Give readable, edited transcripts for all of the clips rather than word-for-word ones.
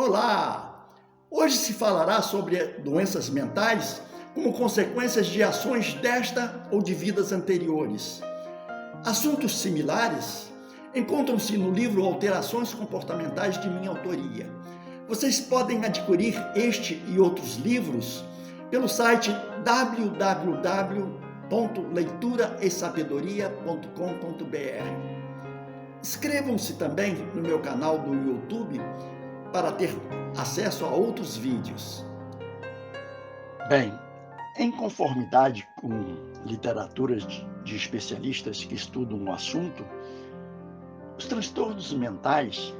Olá! Hoje se falará sobre doenças mentais como consequências de ações desta ou de vidas anteriores. Assuntos similares encontram-se no livro Alterações Comportamentais de minha autoria. Vocês podem adquirir este e outros livros pelo site www.leituraesabedoria.com.br. Inscrevam-se também no meu canal do YouTube para ter acesso a outros vídeos. Bem, em conformidade com literaturas de especialistas que estudam o assunto, os transtornos mentais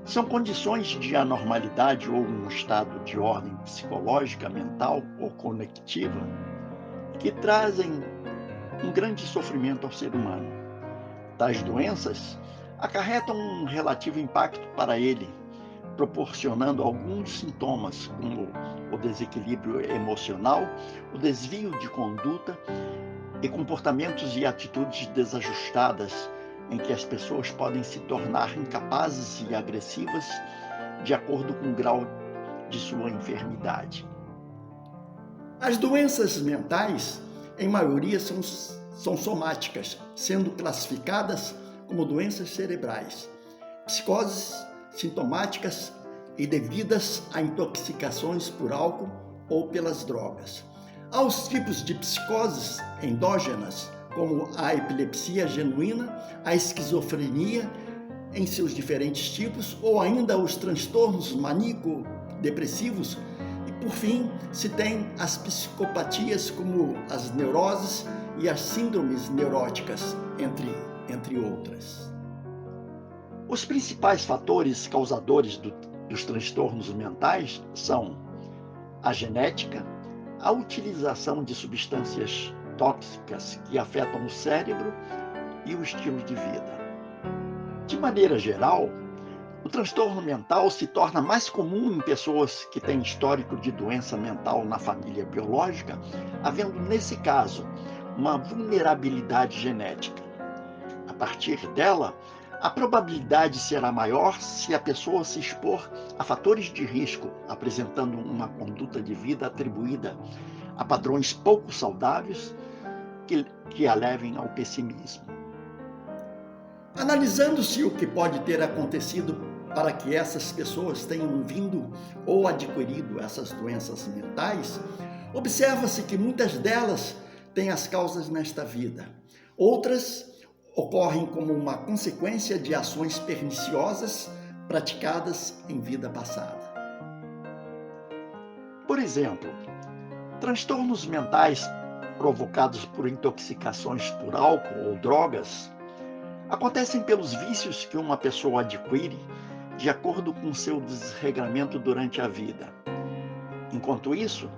são condições de anormalidade ou um estado de ordem psicológica, mental ou conectiva que trazem um grande sofrimento ao ser humano. Tais doenças acarretam um relativo impacto para ele, proporcionando alguns sintomas como o desequilíbrio emocional, o desvio de conduta e comportamentos e atitudes desajustadas, em que as pessoas podem se tornar incapazes e agressivas de acordo com o grau de sua enfermidade. As doenças mentais, em maioria, são somáticas, sendo classificadas como doenças cerebrais, psicoses sintomáticas e devidas a intoxicações por álcool ou pelas drogas. Há os tipos de psicoses endógenas, como a epilepsia genuína, a esquizofrenia em seus diferentes tipos, ou ainda os transtornos maníaco-depressivos. E, por fim, se tem as psicopatias, como as neuroses e as síndromes neuróticas, entre outras. Os principais fatores causadores dos transtornos mentais são a genética, a utilização de substâncias tóxicas que afetam o cérebro e o estilo de vida. De maneira geral, o transtorno mental se torna mais comum em pessoas que têm histórico de doença mental na família biológica, havendo, nesse caso, uma vulnerabilidade genética. A partir dela, a probabilidade será maior se a pessoa se expor a fatores de risco, apresentando uma conduta de vida atribuída a padrões pouco saudáveis que a levem ao pessimismo. Analisando-se o que pode ter acontecido para que essas pessoas tenham vindo ou adquirido essas doenças mentais, observa-se que muitas delas têm as causas nesta vida. Outras ocorrem como uma consequência de ações perniciosas praticadas em vida passada. Por exemplo, transtornos mentais provocados por intoxicações por álcool ou drogas acontecem pelos vícios que uma pessoa adquire de acordo com seu desregramento durante a vida. Enquanto isso,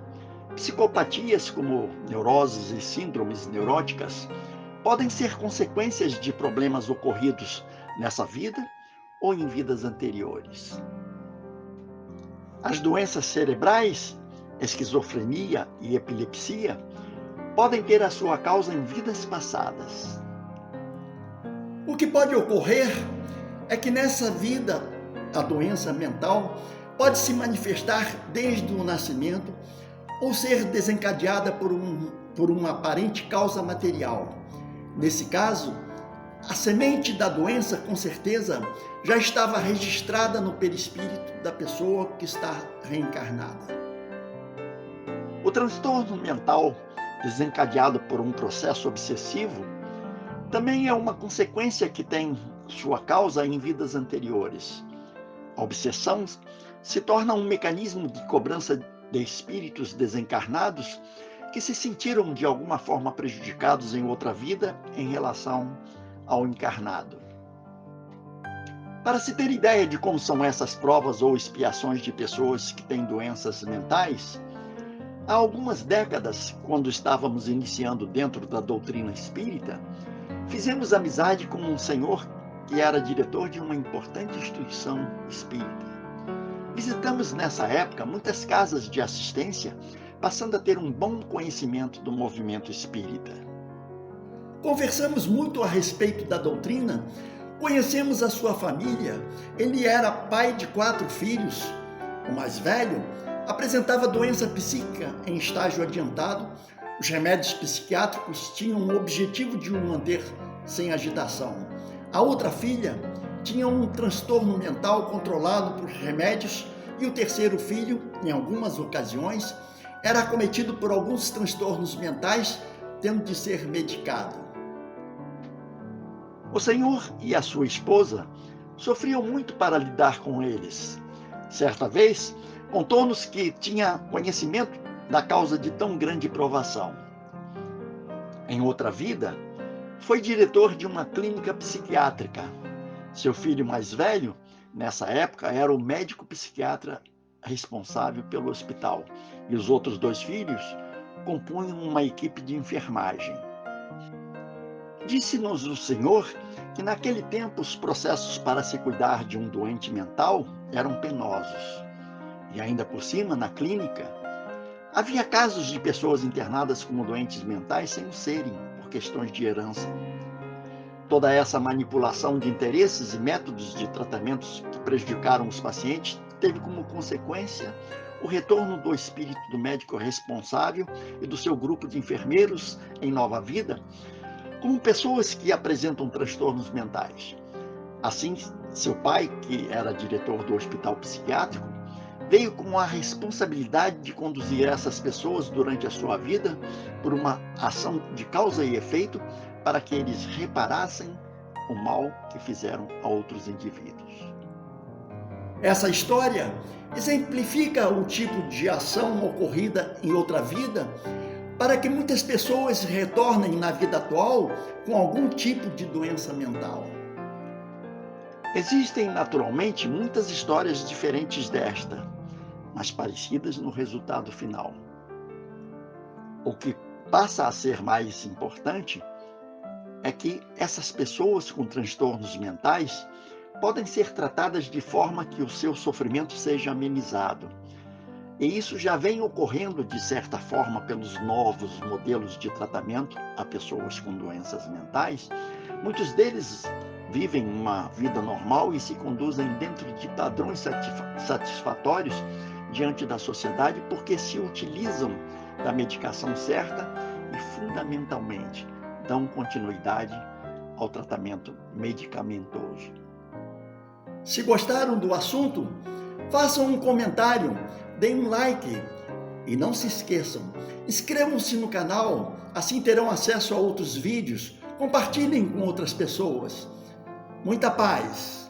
psicopatias como neuroses e síndromes neuróticas podem ser consequências de problemas ocorridos nessa vida ou em vidas anteriores. As doenças cerebrais, esquizofrenia e epilepsia, podem ter a sua causa em vidas passadas. O que pode ocorrer é que nessa vida a doença mental pode se manifestar desde o nascimento ou ser desencadeada por uma aparente causa material. Nesse caso, a semente da doença, com certeza, já estava registrada no perispírito da pessoa que está reencarnada. O transtorno mental desencadeado por um processo obsessivo também é uma consequência que tem sua causa em vidas anteriores. A obsessão se torna um mecanismo de cobrança de espíritos desencarnados que se sentiram de alguma forma prejudicados em outra vida em relação ao encarnado. Para se ter ideia de como são essas provas ou expiações de pessoas que têm doenças mentais, há algumas décadas, quando estávamos iniciando dentro da doutrina espírita, fizemos amizade com um senhor que era diretor de uma importante instituição espírita. Visitamos nessa época muitas casas de assistência, passando a ter um bom conhecimento do movimento espírita. Conversamos muito a respeito da doutrina, conhecemos a sua família. Ele era pai de 4 filhos, o mais velho, apresentava doença psíquica em estágio adiantado. Os remédios psiquiátricos tinham o objetivo de o manter sem agitação. A outra filha tinha um transtorno mental controlado por remédios e o terceiro filho, em algumas ocasiões, era acometido por alguns transtornos mentais, tendo de ser medicado. O senhor e a sua esposa sofriam muito para lidar com eles. Certa vez, contou-nos que tinha conhecimento da causa de tão grande provação. Em outra vida, foi diretor de uma clínica psiquiátrica. Seu filho mais velho, nessa época, era o médico psiquiatra responsável pelo hospital, e os outros 2 filhos compunham uma equipe de enfermagem. Disse-nos o senhor que naquele tempo os processos para se cuidar de um doente mental eram penosos. E ainda por cima, na clínica, havia casos de pessoas internadas como doentes mentais sem o serem, por questões de herança. Toda essa manipulação de interesses e métodos de tratamentos que prejudicaram os pacientes teve como consequência o retorno do espírito do médico responsável e do seu grupo de enfermeiros em nova vida, como pessoas que apresentam transtornos mentais. Assim, seu pai, que era diretor do hospital psiquiátrico, veio com a responsabilidade de conduzir essas pessoas durante a sua vida por uma ação de causa e efeito para que eles reparassem o mal que fizeram a outros indivíduos. Essa história exemplifica o tipo de ação ocorrida em outra vida para que muitas pessoas retornem na vida atual com algum tipo de doença mental. Existem, naturalmente, muitas histórias diferentes desta, mas parecidas no resultado final. O que passa a ser mais importante é que essas pessoas com transtornos mentais podem ser tratadas de forma que o seu sofrimento seja amenizado. E isso já vem ocorrendo, de certa forma, pelos novos modelos de tratamento a pessoas com doenças mentais. Muitos deles vivem uma vida normal e se conduzem dentro de padrões satisfatórios diante da sociedade porque se utilizam da medicação certa e, fundamentalmente, dão continuidade ao tratamento medicamentoso. Se gostaram do assunto, façam um comentário, deem um like e não se esqueçam, inscrevam-se no canal, assim terão acesso a outros vídeos, compartilhem com outras pessoas. Muita paz!